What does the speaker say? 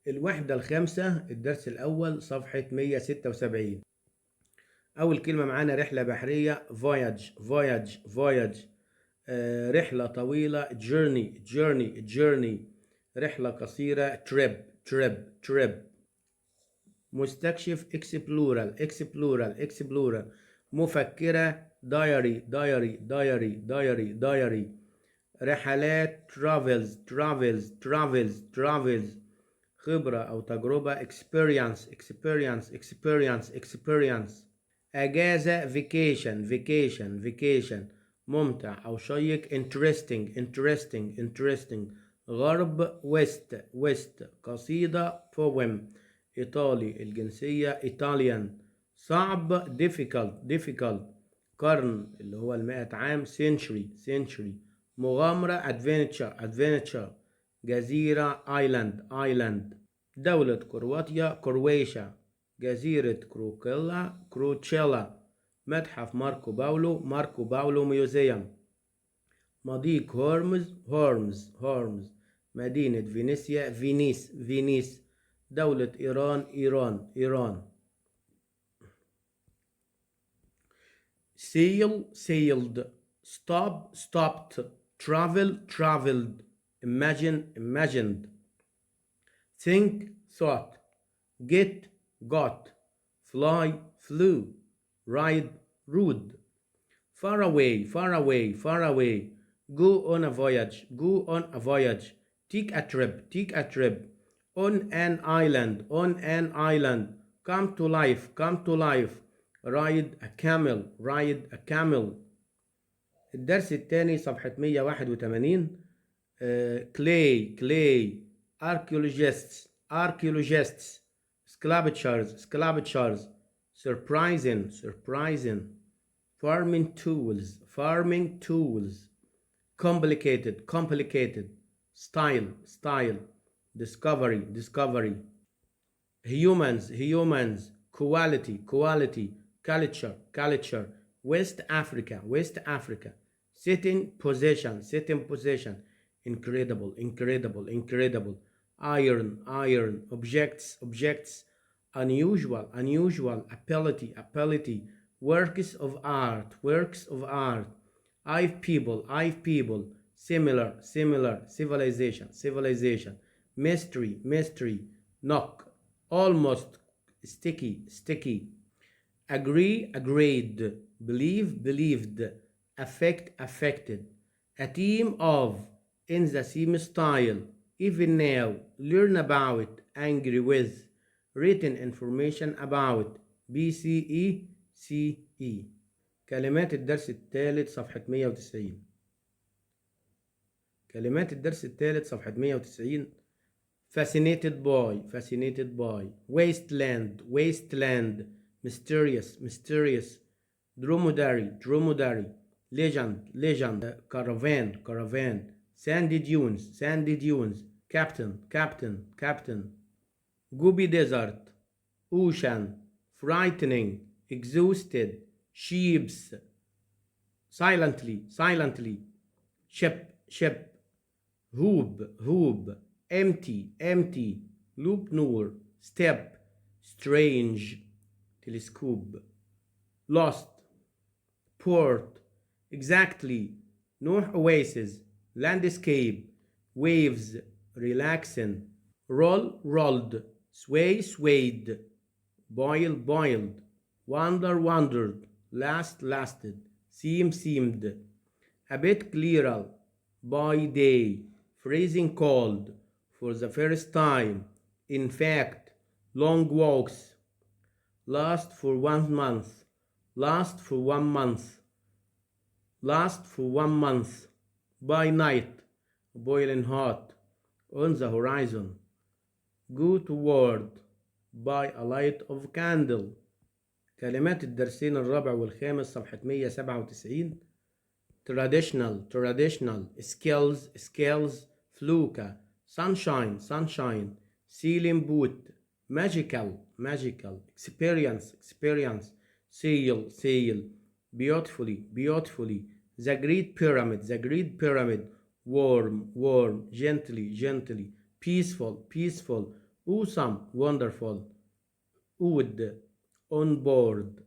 الوحدة الخامسة الدرس الأول صفحة 176. أول كلمة معانا رحلة بحرية voyage. رحلة طويلة journey. رحلة قصيرة trip. مستكشف explorer. مفكرة diary. رحلات travels. خبرة أو تجربة experience. أجازة vacation. ممتع أو شيق interesting. غرب west. قصيدة poem. إيطالي الجنسية Italian. صعب difficult. قرن اللي هو 100 عام century. مغامرة adventure. جزيرة island. دولة كرواتيا Croatia. جزيرة كروتشيلا. متحف ماركو باولو ميوزيوم. مضيق هورمز. مدينة فينيسيا فينيس. دولة إيران. sailed. stopped. traveled. imagined. think thought. got. fly flew. ride rode. far away. go on a voyage. take a trip. on an island. come to life. ride a camel. الدرس الثاني صفحة 181. clay archaeologists sculptures surprising farming tools complicated style discovery humans quality culture West Africa sitting position incredible iron objects unusual ability works of art I've people similar civilization mystery knock almost sticky agreed believed affected a team of in the same style even now learn about angry with written information about BCE CE. كلمات الدرس الثالث صفحة 190. كلمات الدرس الثالث صفحة 190. fascinated by wasteland mysterious dromedary legend caravan sandy dunes captain Gobi Desert ocean frightening exhausted sheeps silently ship hoop empty loop nur step strange telescope lost port exactly Nuh oasis landscape waves relaxing rolled swayed boiled wandered lasted seemed a bit clearer by day freezing cold for the first time in fact long walks last for 1 month by night boiling hot on the horizon go toward by a light of candle. كلمات الدرسين الرابع والخامس صفحة 197. traditional scales fluka sunshine ceiling boot magical experience sail beautifully the great pyramid warm gently peaceful awesome wonderful odd on board